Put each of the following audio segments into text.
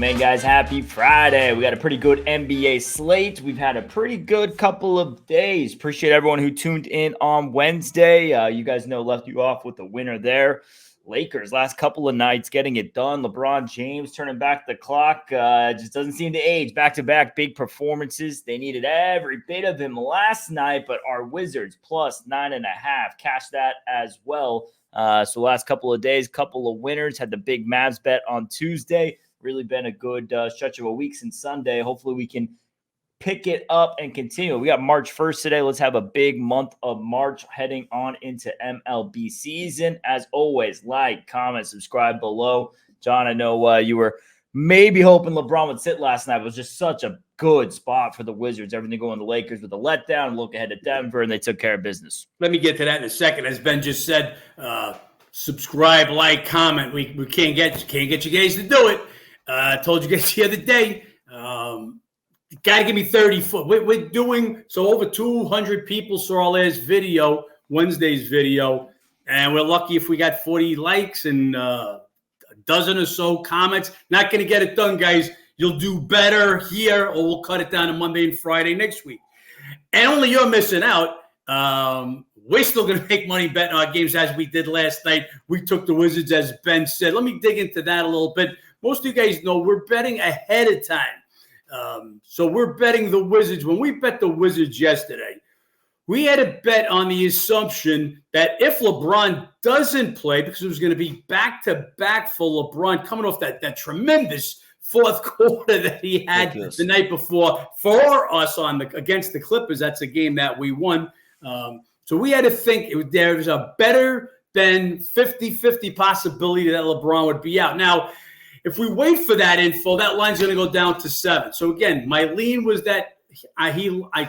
Welcome in, guys. Happy Friday. We got a pretty good NBA slate. We've had a pretty good couple of days. Appreciate everyone who tuned in on Wednesday. You guys know, left you off with the winner there. Lakers, last couple of nights, getting it done. LeBron James turning back the clock. Just doesn't seem to age. Back-to-back big performances. They needed every bit of him last night, but our Wizards plus 9.5 cashed that as well. So last couple of days, couple of winners. Had the big Mavs bet on Tuesday. Really been a good stretch of a week since Sunday. Hopefully we can pick it up and continue. We got March 1st today. Let's have a big month of March heading on into MLB season. As always, like, comment, subscribe below. John, I know you were maybe hoping LeBron would sit last night. It was just such a good spot for the Wizards. Everything going to the Lakers with a letdown, look ahead to Denver, and they took care of business. Let me get to that in a second. As Ben just said, subscribe, like, comment. We can't get you guys to do it. I told you guys the other day, got to give me 30 foot. We're doing, so over 200 people saw our last video, Wednesday's video, and we're lucky if we got 40 likes and a dozen or so comments. Not going to get it done, guys. You'll do better here, or we'll cut it down to Monday and Friday next week. And only you're missing out. We're still going to make money betting our games as we did last night. We took the Wizards, as Ben said. Let me dig into that a little bit. Most of you guys know we're betting ahead of time. So we're betting the Wizards. When we bet the Wizards yesterday, we had a bet on the assumption that if LeBron doesn't play, because it was going to be back-to-back for LeBron coming off that tremendous fourth quarter that he had the night before for us against the Clippers. That's a game that we won. So we had to think there was a better than 50-50 possibility that LeBron would be out. Now, if we wait for that info, that line's going to go down to 7. So again, my lean was that I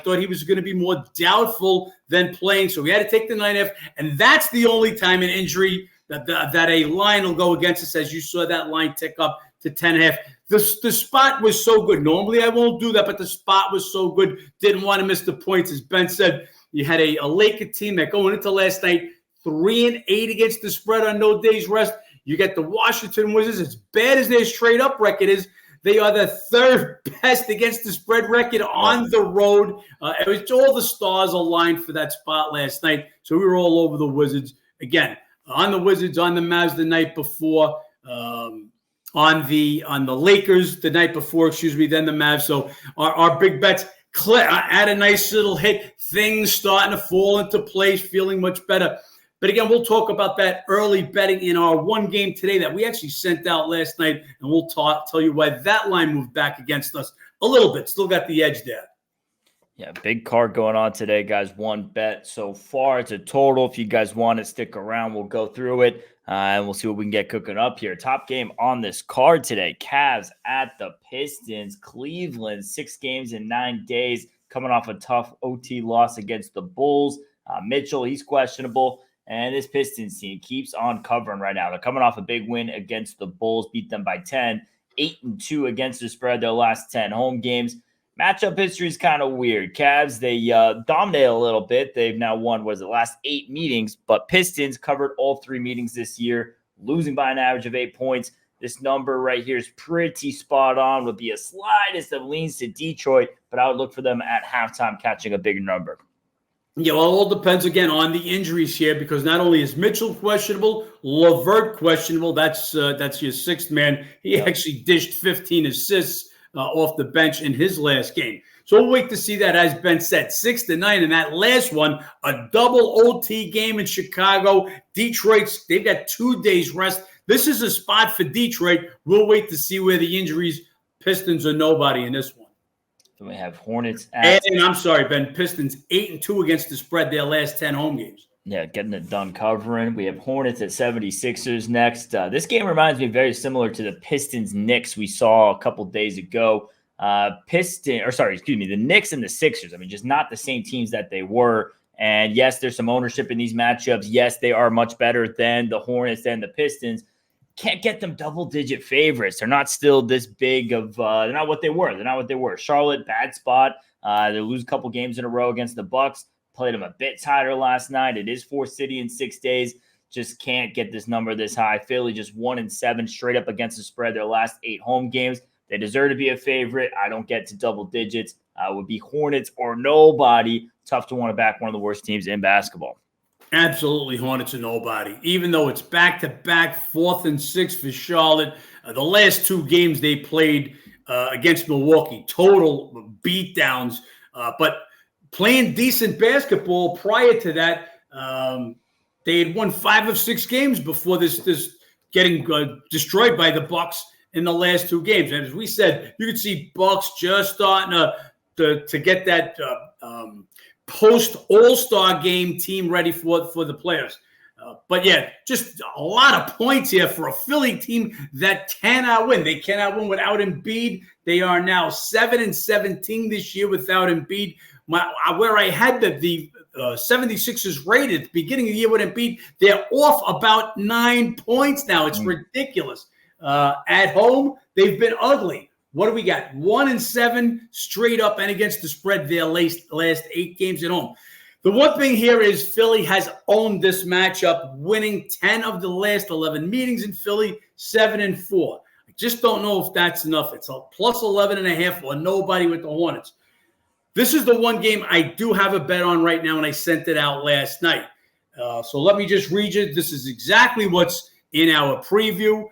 thought he was going to be more doubtful than playing. So we had to take the 9.5, and that's the only time in injury that a line will go against us, as you saw that line tick up to 10.5. The spot was so good. Normally I won't do that, but the spot was so good. Didn't want to miss the points. As Ben said, you had a Laker team that going into last night, 3-8 against the spread on no days rest. You get the Washington Wizards. As bad as their straight-up record is, they are the third best against the spread record on the road. It was all the stars aligned for that spot last night. So we were all over the Wizards. Again, on the Wizards, on the Mavs the night before, on the Lakers the night before, then the Mavs. So our big bets had a nice little hit. Things starting to fall into place, feeling much better. But again, we'll talk about that early betting in our one game today that we actually sent out last night, and we'll tell you why that line moved back against us a little bit. Still got the edge there. Yeah, big card going on today, guys. One bet so far. It's a total. If you guys want to stick around, we'll go through it, and we'll see what we can get cooking up here. Top game on this card today, Cavs at the Pistons. Cleveland, 6 games in 9 days, coming off a tough OT loss against the Bulls. Mitchell, he's questionable. And this Pistons team keeps on covering right now. They're coming off a big win against the Bulls, beat them by 10, 8-2 against the spread their last 10 home games. Matchup history is kind of weird. Cavs, they dominate a little bit. They've now won, the last 8 meetings, but Pistons covered all 3 meetings this year, losing by an average of 8 points. This number right here is pretty spot on, would be a slightest of leans to Detroit, but I would look for them at halftime catching a bigger number. Yeah, well, it all depends, again, on the injuries here, because not only is Mitchell questionable, LeVert questionable. That's your 6th man. He actually dished 15 assists off the bench in his last game. So we'll wait to see that, as Ben said, 6-9. And that last one, a double OT game in Chicago. Detroit's, they've got 2 days rest. This is a spot for Detroit. We'll wait to see where the injuries, Pistons are nobody in this one. Then we have Hornets at... And I'm sorry, Ben, Pistons 8-2 against the spread their last 10 home games. Yeah, getting it done covering. We have Hornets at 76ers next. This game reminds me very similar to the Pistons-Knicks we saw a couple days ago. The Knicks and the Sixers. I mean, just not the same teams that they were. And yes, there's some ownership in these matchups. Yes, they are much better than the Hornets and the Pistons. Can't get them double-digit favorites. They're not still this big of they're not what they were. Charlotte, bad spot. They lose a couple games in a row against the Bucks. Played them a bit tighter last night. It is 4 City in 6 days. Just can't get this number this high. Philly just 1-7 straight up against the spread their last 8 home games. They deserve to be a favorite. I don't get to double digits. Would be Hornets or nobody. Tough to want to back one of the worst teams in basketball. Absolutely, Hornets or nobody. Even though it's back-to-back 4th and 6 for Charlotte, the last 2 games they played against Milwaukee, total beatdowns. But playing decent basketball prior to that, they had won 5 of 6 games before this getting destroyed by the Bucks in the last 2 games. And as we said, you could see Bucks just starting to get that post All-Star game team ready for the players. But yeah, just a lot of points here for a Philly team that cannot win. They cannot win without Embiid. They are now 7-17 this year without Embiid. Where I had the 76ers rated at the beginning of the year with Embiid, they're off about 9 points now. It's ridiculous. At home, they've been ugly. What do we got? 1-7 straight up and against the spread their last 8 games at home. The one thing here is Philly has owned this matchup, winning 10 of the last 11 meetings in Philly, 7-4. I just don't know if that's enough. It's a plus 11.5 or nobody with the Hornets. This is the one game I do have a bet on right now, and I sent it out last night. So let me just read you. This is exactly what's in our preview.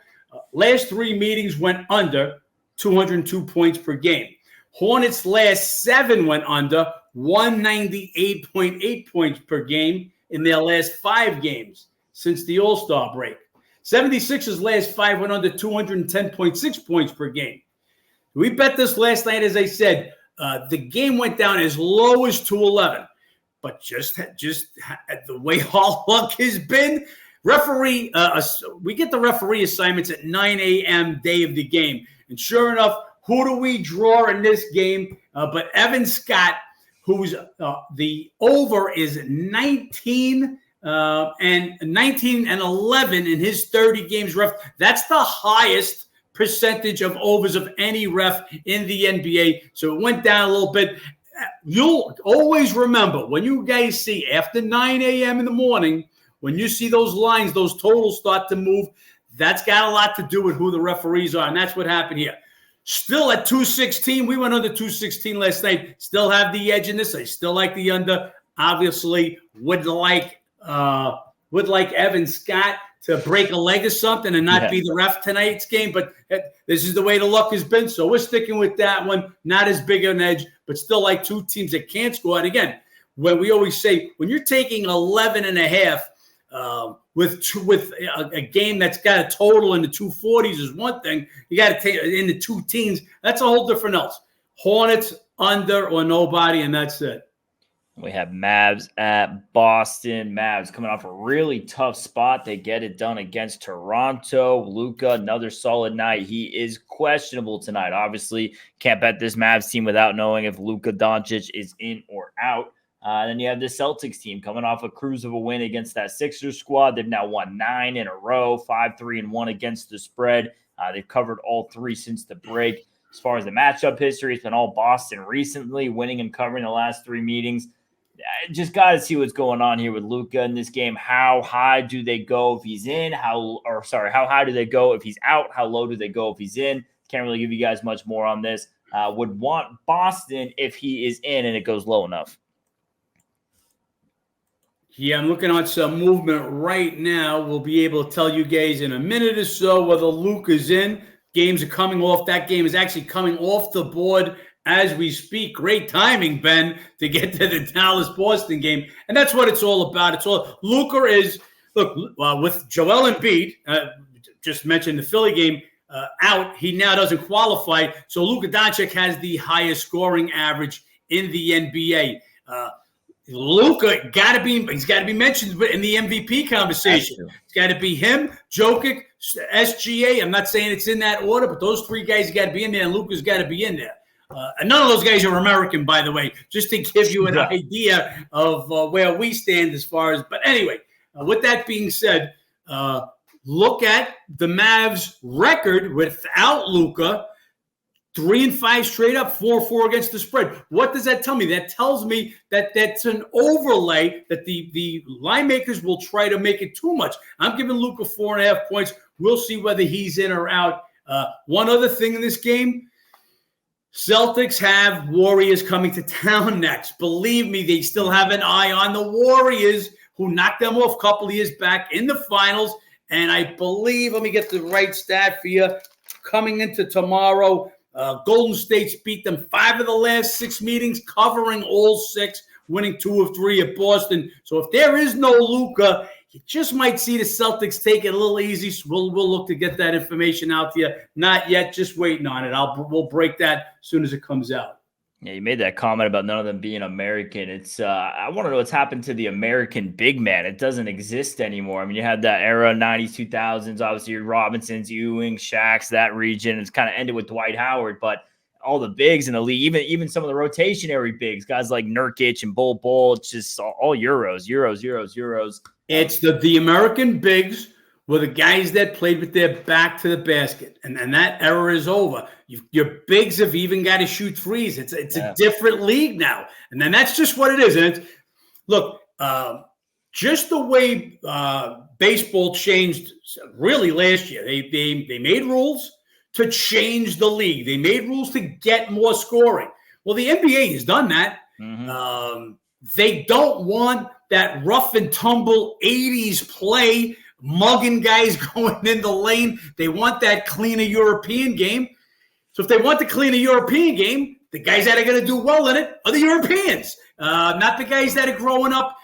Last 3 meetings went under 202 points per game. Hornets last 7 went under 198.8 points per game in their last 5 games since the All-Star break. 76ers last 5 went under 210.6 points per game. We bet this last night, as I said. The game went down as low as 211. But just the way all luck has been, referee, we get the referee assignments at 9 a.m. day of the game. And sure enough, who do we draw in this game? But Evan Scott, who's the over is 19 and 11 in his 30 games ref. That's the highest percentage of overs of any ref in the NBA. So it went down a little bit. You'll always remember when you guys see after 9 a.m. in the morning, when you see those lines, those totals start to move, that's got a lot to do with who the referees are. And that's what happened here. Still at 216. We went under 216 last night. Still have the edge in this. I still like the under. Obviously, would like Evan Scott to break a leg or something and not be the ref tonight's game. But this is the way the luck has been. So we're sticking with that one. Not as big an edge, but still like 2 teams that can't score. And again, when we always say, when you're taking 11.5 with a game that's got a total in the 240s is one thing. You got to take in the 2 teens. That's a whole different else. Hornets under or nobody, and that's it. We have Mavs at Boston. Mavs coming off a really tough spot. They get it done against Toronto. Luka, another solid night. He is questionable tonight. Obviously, can't bet this Mavs team without knowing if Luka Doncic is in or out. Then you have the Celtics team coming off a cruise of a win against that Sixers squad. They've now won 9 in a row, 5-3-1 against the spread. They've covered all 3 since the break. As far as the matchup history, it's been all Boston recently, winning and covering the last 3 meetings. Just got to see what's going on here with Luka in this game. How high do they go if he's in? How high do they go if he's out? How low do they go if he's in? Can't really give you guys much more on this. Would want Boston if he is in and it goes low enough. Yeah, I'm looking at some movement right now. We'll be able to tell you guys in a minute or so whether Luka's in. Games are coming off. That game is actually coming off the board as we speak. Great timing, Ben, to get to the Dallas-Boston game. And that's what it's all about. It's all Luka is, look, with Joel Embiid, just mentioned the Philly game, out, he now doesn't qualify. So Luka Doncic has the highest scoring average in the NBA. Luka he's got to be mentioned in the MVP conversation. It's got to be him, Jokic, SGA. I'm not saying it's in that order, but those 3 guys got to be in there, and Luka's got to be in there. And none of those guys are American, by the way, just to give you an idea of where we stand as far as. But anyway, with that being said, look at the Mavs' record without Luka. 3-5 straight up, 4-4 against the spread. What does that tell me? That tells me that that's an overlay that the line makers will try to make it too much. I'm giving Luka 4.5 points. We'll see whether he's in or out One other thing in this game, Celtics have Warriors coming to town next. Believe me, they still have an eye on the Warriors, who knocked them off a couple of years back in the finals. And I believe, let me get the right stat for you, coming into tomorrow, Golden State's beat them 5 of the last 6 meetings, covering all 6, winning 2 of 3 at Boston. So if there is no Luka, you just might see the Celtics take it a little easy. So we'll look to get that information out to you. Not yet, just waiting on it. We'll break that as soon as it comes out. Yeah, you made that comment about none of them being American. It's I want to know what's happened to the American big man. It doesn't exist anymore. I mean, you had that era, 90s, 2000s, obviously Robinsons, Ewing, Shaqs, that region. It's kind of ended with Dwight Howard, but all the bigs in the league, even some of the rotationary bigs, guys like Nurkic and Bol, it's just all Euros. It's the American bigs were the guys that played with their back to the basket, and that era is over. Your bigs have even got to shoot threes. It's a different league now, and then that's just what it is. And just the way baseball changed really last year. They made rules to change the league. They made rules to get more scoring. Well, the NBA has done that. Mm-hmm. They don't want that rough and tumble 80s play, mugging guys going in the lane. They want that cleaner European game. So if they want the cleaner European game, the guys that are going to do well in it are the Europeans, not the guys that are growing up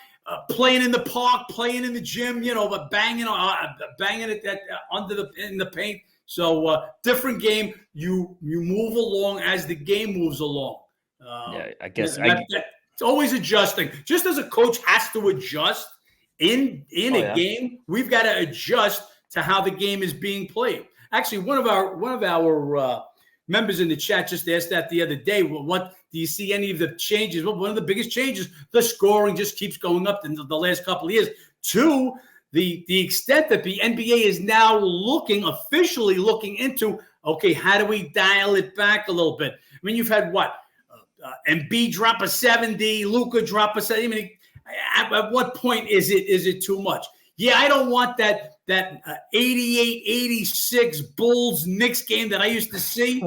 playing in the park, playing in the gym, but banging it in the paint. So different game. You move along as the game moves along. I guess it's always adjusting. Just as a coach has to adjust in a game, we've got to adjust to how the game is being played. Actually, one of our members in the chat just asked that the other day. Well, what do you see any of the changes? Well, one of the biggest changes, the scoring just keeps going up in the last couple of years. 2, the extent that the NBA is now officially looking into, okay, how do we dial it back a little bit? I mean, you've had what? Embiid drop a 70, Luka drop a 70. I mean, at what point is it too much? Yeah, I don't want that 88-86 Bulls-Knicks game that I used to see.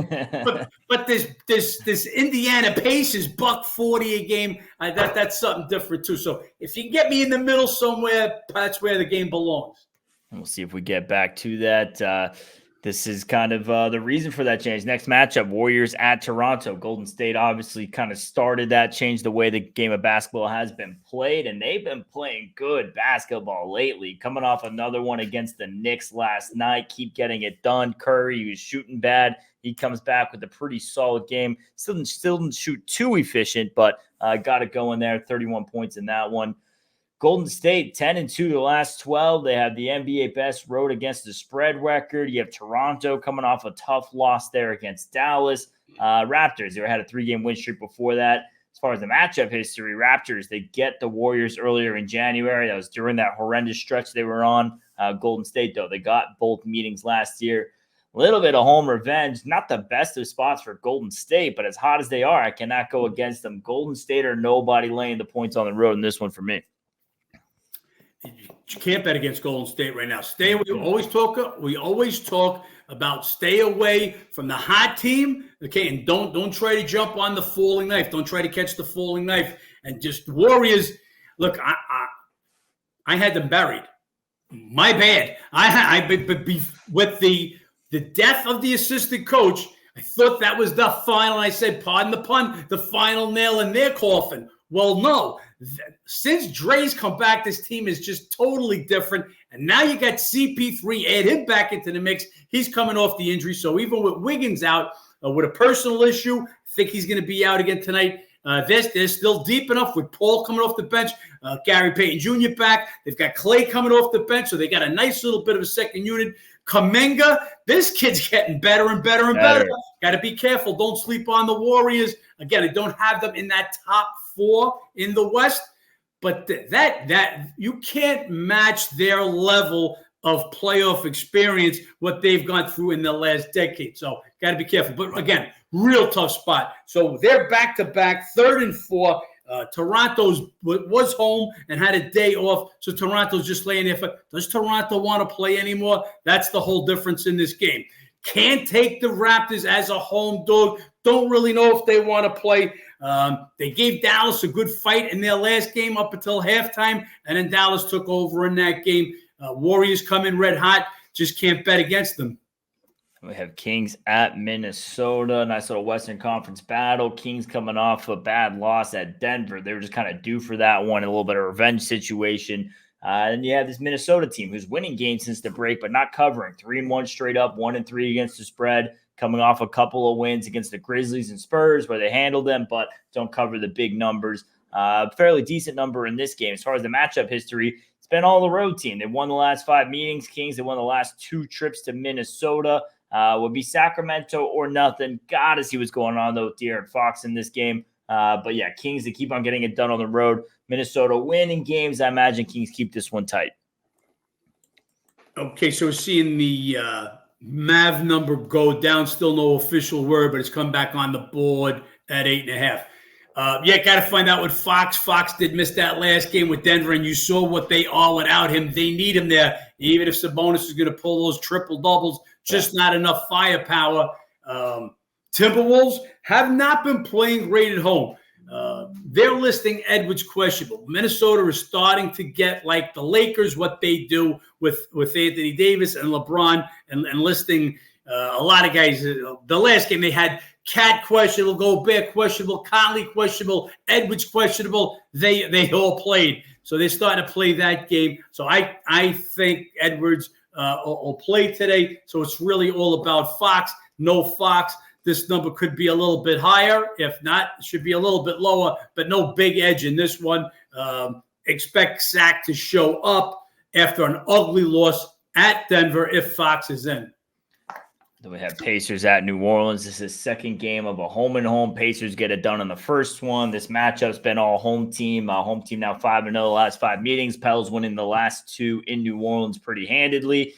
but this Indiana Pacers $140 a game, that's something different too. So if you can get me in the middle somewhere, that's where the game belongs. We'll see if we get back to that. This is kind of the reason for that change. Next matchup, Warriors at Toronto. Golden State obviously kind of started that, changed the way the game of basketball has been played, and they've been playing good basketball lately. Coming off another one against the Knicks last night, keep getting it done. Curry, he was shooting bad. He comes back with a pretty solid game. Still didn't shoot too efficient, but got it going there. 31 points in that one. Golden State, 10-2 the last 12. They have the NBA best road against the spread record. You have Toronto coming off a tough loss there against Dallas. Raptors, they had a 3-game win streak before that. As far as the matchup history, Raptors, they get the Warriors earlier in January. That was during that horrendous stretch they were on. Golden State, though, they got both meetings last year. A little bit of home revenge. Not the best of spots for Golden State, but as hot as they are, I cannot go against them. Golden State or nobody laying the points on the road in this one for me. You can't bet against Golden State right now. We always talk about stay away from the hot team. Okay, and don't try to jump on the falling knife. Don't try to catch the falling knife. And just Warriors. Look, I had them buried. My bad. With the death of the assistant coach, I thought that was the final. I said, pardon the pun, the final nail in their coffin. Well, no. Since Dre's come back, this team is just totally different. And now you got CP3, add him back into the mix. He's coming off the injury. So even with Wiggins out with a personal issue, I think he's going to be out again tonight. They're still deep enough with Paul coming off the bench, Gary Payton Jr. back. They've got Clay coming off the bench, so they got a nice little bit of a second unit. Kuminga, this kid's getting better and better and better. Got to be careful. Don't sleep on the Warriors. Again, I don't have them in that top 4 in the West, but that you can't match their level of playoff experience, what they've gone through in the last decade. So got to be careful. But again, real tough spot. So they're back-to-back, 3rd and 4. Toronto was home and had a day off, so Toronto's just laying there. Does Toronto want to play anymore? That's the whole difference in this game. Can't take the Raptors as a home dog. Don't really know if they want to play. They gave Dallas a good fight in their last game up until halftime, and then Dallas took over in that game. Warriors come in red hot. Just can't bet against them. We have Kings at Minnesota. Nice little Western Conference battle. Kings coming off a bad loss at Denver. They were just kind of due for that one, a little bit of revenge situation. And you have this Minnesota team who's winning games since the break, but not covering. 3-1 straight up, 1-3 against the spread, coming off a couple of wins against the Grizzlies and Spurs where they handled them, but don't cover the big numbers. Fairly decent number in this game. As far as the matchup history, it's been all the road team. They won the last 5 meetings. Kings, they won the last 2 trips to Minnesota. Would be Sacramento or nothing. Got to see what's going on, though, with De'Aaron Fox in this game. But, yeah, Kings, they keep on getting it done on the road. Minnesota winning games. I imagine Kings keep this one tight. Okay, so we're seeing the Mav number go down. Still no official word, but it's come back on the board at 8.5. Got to find out what Fox. Fox did miss that last game with Denver, and you saw what they are without him. They need him there. Even if Sabonis is going to pull those triple-doubles, just not enough firepower. Timberwolves have not been playing great at home. They're listing Edwards questionable. Minnesota is starting to get like the Lakers, what they do with Anthony Davis and LeBron, and listing a lot of guys. The last game they had Cat questionable, Gobert questionable, Conley questionable, Edwards questionable. They all played. So they're starting to play that game. So I think Edwards will play today. So it's really all about Fox. No Fox. This number could be a little bit higher. If not, it should be a little bit lower, but no big edge in this one. Expect Zach to show up after an ugly loss at Denver if Fox is in. Then we have Pacers at New Orleans. This is second game of a home-and-home. Pacers get it done in the first one. This matchup's been all home team. Home team now 5-0 the last 5 meetings. Pels winning the last 2 in New Orleans pretty handedly.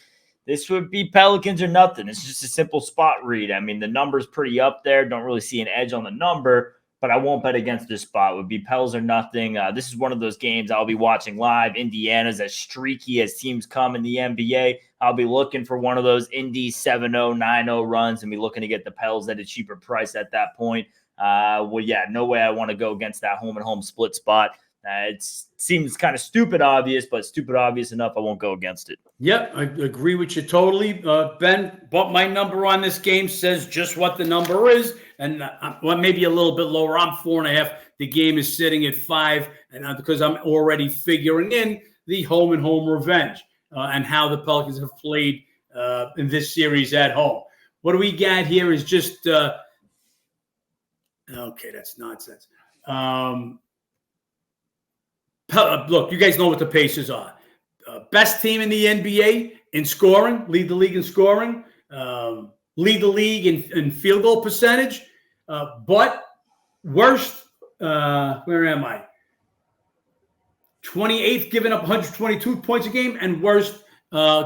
This would be Pelicans or nothing. It's just a simple spot read. I mean, the number's pretty up there. Don't really see an edge on the number, but I won't bet against this spot. It would be Pels or nothing. This is one of those games I'll be watching live. Indiana's as streaky as teams come in the NBA. I'll be looking for one of those Indy 7-0, 9-0 runs and be looking to get the Pels at a cheaper price at that point. No way I want to go against that home-and-home split spot. It seems kind of stupid obvious, but stupid obvious enough I won't go against it. Yep, I agree with you totally, Ben. But my number on this game says just what the number is, and maybe a little bit lower. I'm 4.5. The game is sitting at 5, and because I'm already figuring in the home-and-home revenge and how the Pelicans have played in this series at home. What do we got here is just okay, that's nonsense. Look, you guys know what the Pacers are. Best team in the NBA in scoring, lead the league in scoring, lead the league in field goal percentage, but worst, where am I? 28th, giving up 122 points a game, and worst,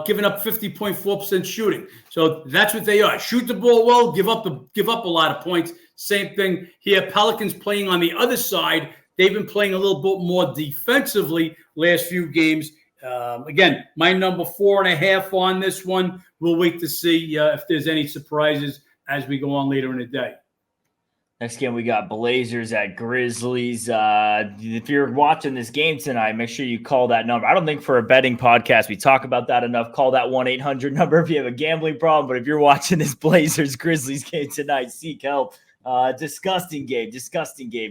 giving up 50.4% shooting. So that's what they are. Shoot the ball well, give up a lot of points. Same thing here. Pelicans playing on the other side. They've been playing a little bit more defensively last few games. Again, my number 4.5 on this one. We'll wait to see if there's any surprises as we go on later in the day. Next game, we got Blazers at Grizzlies. If you're watching this game tonight, make sure you call that number. I don't think for a betting podcast we talk about that enough. Call that 1-800 number if you have a gambling problem. But if you're watching this Blazers-Grizzlies game tonight, seek help. Disgusting game.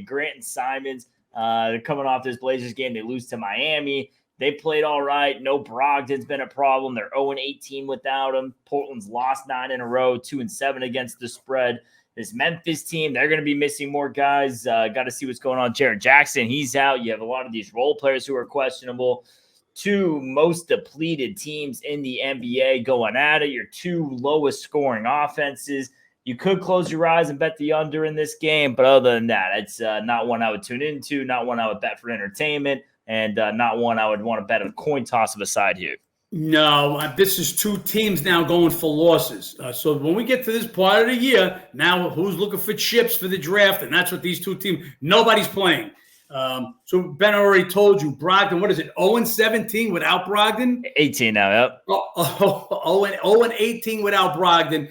Grant and Simons. They're coming off this Blazers game. They lose to Miami. They played all right. No Brogdon's been a problem. They're 0-18 without him. Portland's lost 9 in a row, 2-7 against the spread. This Memphis team, they're going to be missing more guys. Got to see what's going on. Jaren Jackson, he's out. You have a lot of these role players who are questionable. 2 most depleted teams in the NBA going at it. Your 2 lowest scoring offenses. You could close your eyes and bet the under in this game, but other than that, it's not one I would tune into, not one I would bet for entertainment, and not one I would want to bet a coin toss of a side here. No, this is 2 teams now going for losses. So when we get to this part of the year, now who's looking for chips for the draft? And that's what these 2 teams, nobody's playing. So Ben already told you, Brogdon, what is it, 0-17 without Brogdon? 18 now, yep. 0-18 without Brogdon.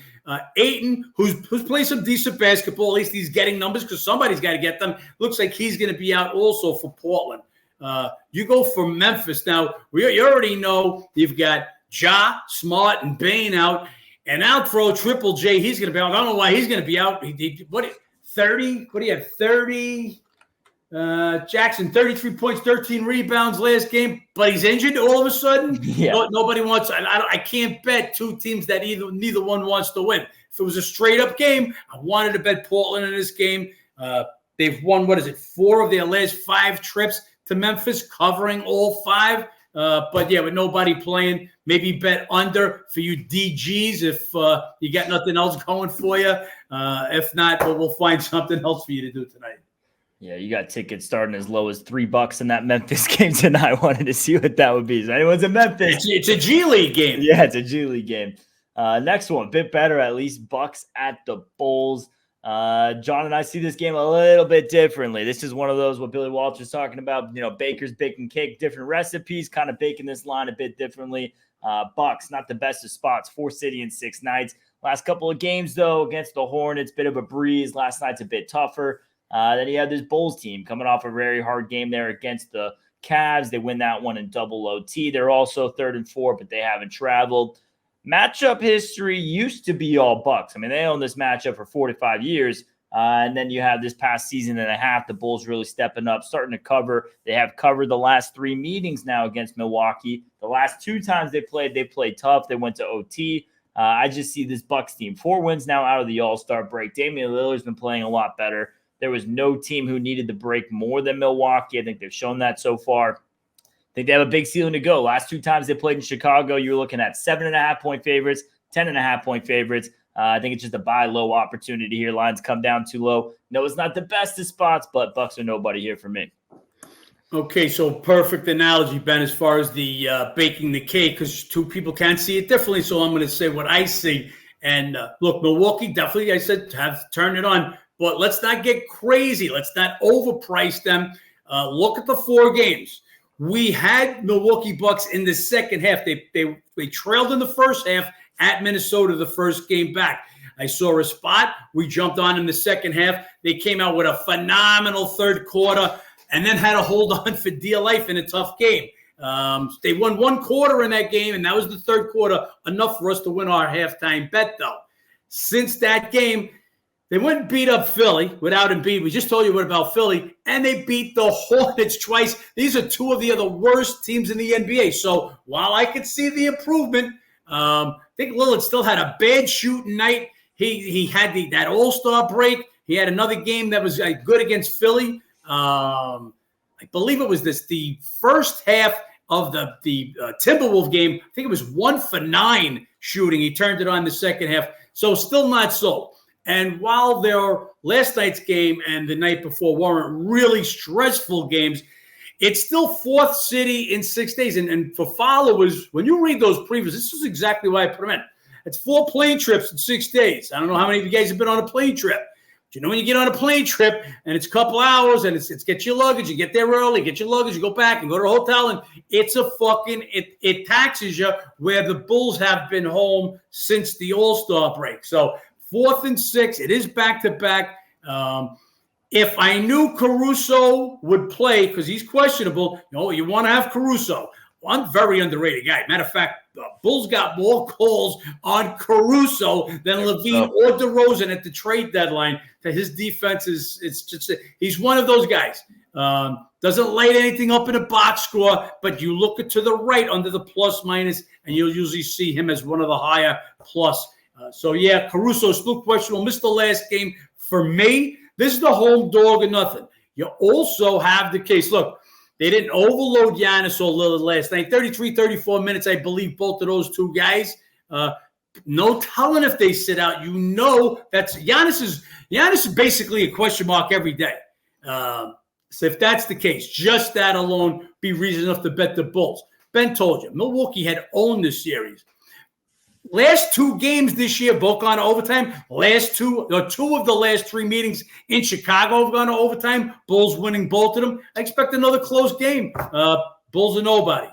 Ayton, who's played some decent basketball, at least he's getting numbers because somebody's got to get them. Looks like he's going to be out also for Portland. You go for Memphis. Now, you already know you've got Ja, Smart, and Bane out. And out throw Triple J, he's going to be out. I don't know why he's going to be out. 30? What do you have? 30? Jackson, 33 points, 13 rebounds last game, but he's injured all of a sudden. Yeah. Nobody wants. I can't bet two teams that neither one wants to win. If it was a straight up game, I wanted to bet Portland in this game. They've won 4 of their last 5 trips to Memphis, covering all 5. But yeah, with nobody playing, maybe bet under for you DGs if you got nothing else going for you. If not, we'll find something else for you to do tonight. Yeah, you got tickets starting as low as $3 in that Memphis game tonight. I wanted to see what that would be. So anyone's in Memphis. It's a G League game. Yeah, it's a G League game. Next one, bit better, at least Bucks at the Bulls. John and I see this game a little bit differently. This is one of those what Billy Walsh was talking about. Baker's baking cake, different recipes, kind of baking this line a bit differently. Bucks, not the best of spots, 4 city and 6 nights. Last couple of games, though, against the Hornets, bit of a breeze. Last night's a bit tougher. Then you have this Bulls team coming off a very hard game there against the Cavs. They win that one in double OT. They're also 3rd and 4, but they haven't traveled. Matchup history used to be all Bucks. I mean, they own this matchup for 45 years. And then you have this past season and a half, the Bulls really stepping up, starting to cover. They have covered the last 3 meetings now against Milwaukee. The last 2 times they played tough. They went to OT. I just see this Bucks team. 4 wins now out of the All-Star break. Damian Lillard's been playing a lot better. There was no team who needed the break more than Milwaukee. I think they've shown that so far. I think they have a big ceiling to go. Last 2 times they played in Chicago, you were looking at 7.5-point favorites, 10.5-point favorites. I think it's just a buy low opportunity here. Lines come down too low. No, it's not the best of spots, but Bucks are nobody here for me. Okay, so perfect analogy, Ben, as far as the baking the cake, because 2 people can see it differently. So I'm going to say what I see. And look, Milwaukee definitely, I said, have turned it on. But let's not get crazy. Let's not overprice them. Look at the 4 games. We had Milwaukee Bucks in the second half. They trailed in the first half at Minnesota the first game back. I saw a spot. We jumped on in the second half. They came out with a phenomenal third quarter and then had to hold on for dear life in a tough game. They won 1 quarter in that game, and that was the third quarter, enough for us to win our halftime bet, though. Since that game, they went and beat up Philly without Embiid. We just told you what about Philly. And they beat the Hornets twice. These are 2 of the other worst teams in the NBA. So while I could see the improvement, I think Lillard still had a bad shooting night. He had that All-Star break. He had another game that was good against Philly. I believe it was the first half of the Timberwolves game. I think it was 1 for 9 shooting. He turned it on the second half. So still not so. And while their last night's game and the night before weren't really stressful games, it's still 4th city in 6 days. And for followers, when you read those previews, this is exactly why I put them in. It's 4 plane trips in 6 days. I don't know how many of you guys have been on a plane trip. But when you get on a plane trip and it's a couple hours and it's get your luggage, you get there early, get your luggage, you go back and go to a hotel, and it's a it taxes you where the Bulls have been home since the All-Star break. So 4th and 6, it is back-to-back. If I knew Caruso would play, because he's questionable, you want to have Caruso. Well, I'm very underrated guy. Matter of fact, the Bulls got more calls on Caruso than Levine or DeRozan at the trade deadline. His defense he's one of those guys. Doesn't light anything up in a box score, but you look to the right under the plus-minus, and you'll usually see him as one of the higher plus. Caruso still questionable. Missed the last game. For me, this is the home dog or nothing. You also have the case. Look, they didn't overload Giannis or Lillard last night. 33, 34 minutes, I believe, both of those 2 guys. No telling if they sit out. That's Giannis is basically a question mark every day. So if that's the case, just that alone be reason enough to bet the Bulls. Ben told you, Milwaukee had owned the series. Last 2 games this year, both gone to overtime. Last 2 of the last 3 meetings in Chicago have gone to overtime. Bulls winning both of them. I expect another close game. Bulls are nobody.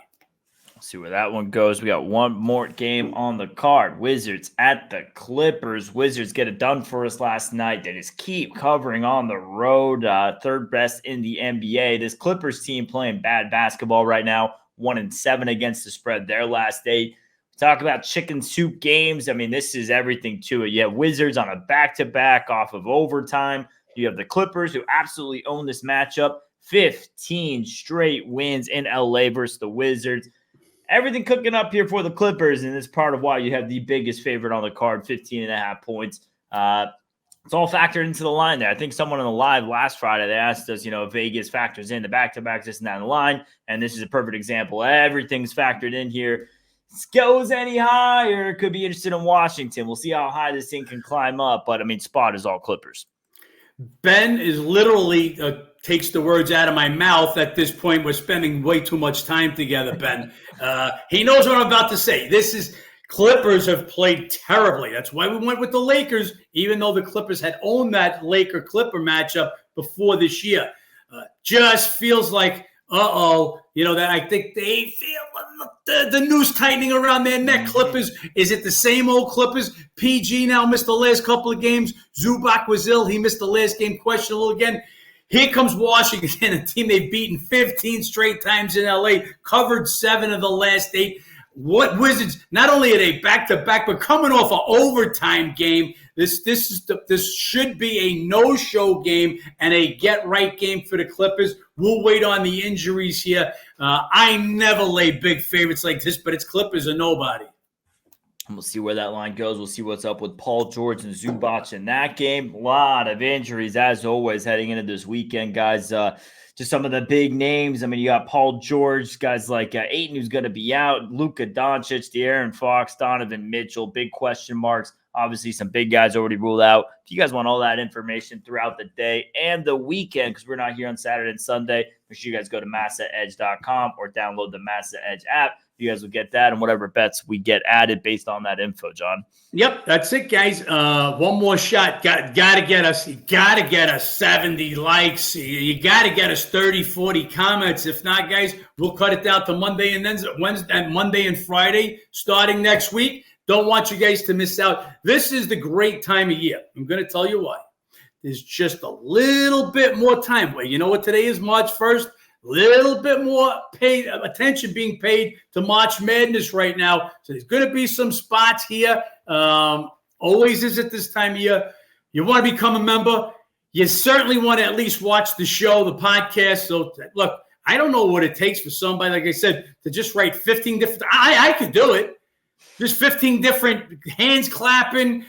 See where that one goes. We got one more game on the card. Wizards at the Clippers. Wizards get it done for us last night. They just keep covering on the road. Third best in the NBA. This Clippers team playing bad basketball right now. 1-7 against the spread their last 8. Talk about chicken soup games. I mean, this is everything to it. You have Wizards on a back-to-back off of overtime. You have the Clippers who absolutely own this matchup. 15 straight wins in LA versus the Wizards. Everything cooking up here for the Clippers, and it's part of why you have the biggest favorite on the card, 15.5 points. It's all factored into the line there. I think someone on the live last Friday, they asked us, Vegas factors in the back-to-back, this and that in the line, and this is a perfect example. Everything's factored in here. Goes any higher, could be interested in Washington. We'll see how high this thing can climb up, but, spot is all Clippers. Ben is literally takes the words out of my mouth at this point. We're spending way too much time together, Ben. He knows what I'm about to say. Clippers have played terribly. That's why we went with the Lakers, even though the Clippers had owned that Laker-Clipper matchup before this year. Just feels like, that I think they feel the noose tightening around their neck. Clippers, is it the same old Clippers? PG now missed the last couple of games. Zubac was ill. He missed the last game, questionable again. Here comes Washington, a team they've beaten 15 straight times in LA, covered 7 of the last 8. What Wizards, not only are they back-to-back, but coming off an overtime game, this should be a no-show game and a get-right game for the Clippers. We'll wait on the injuries here. I never lay big favorites like this, but it's Clippers or nobody. We'll see where that line goes. We'll see what's up with Paul George and Zubac in that game. A lot of injuries, as always, heading into this weekend, guys. Just some of the big names. You got Paul George, guys like Ayton, who's going to be out, Luka Doncic, De'Aaron Fox, Donovan Mitchell, big question marks. Obviously, some big guys already ruled out. If you guys want all that information throughout the day and the weekend, because we're not here on Saturday and Sunday, make sure you guys go to massaedge.com or download the Massa Edge app. You guys will get that and whatever bets we get added based on that info, John. Yep, that's it, guys. One more shot. Got to get us. You got to get us 70 likes. You got to get us 30, 40 comments. If not, guys, we'll cut it down to Monday and then Wednesday and Monday and Friday starting next week. Don't want you guys to miss out. This is the great time of year. I'm going to tell you why. There's just a little bit more time. Well, you know what today is, March 1st? Little bit more attention being paid to March Madness right now. So there's going to be some spots here. Always is at this time of year. You want to become a member. You certainly want to at least watch the show, the podcast. So look, I don't know what it takes for somebody, like I said, to just write 15 different. I could do it. There's 15 different hands clapping,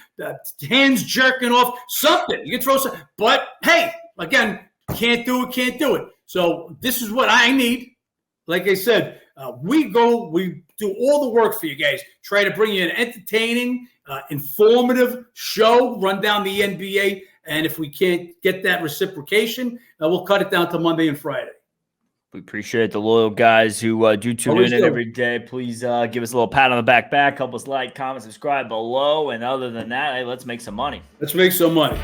hands jerking off, something. You can throw some. But hey, again, can't do it. So this is what I need. Like I said, we do all the work for you guys. Try to bring you an entertaining, informative show, run down the NBA. And if we can't get that reciprocation, we'll cut it down to Monday and Friday. We appreciate the loyal guys who do tune in every day. Please give us a little pat on the back. Help us like, comment, subscribe below. And other than that, hey, let's make some money. Let's make some money.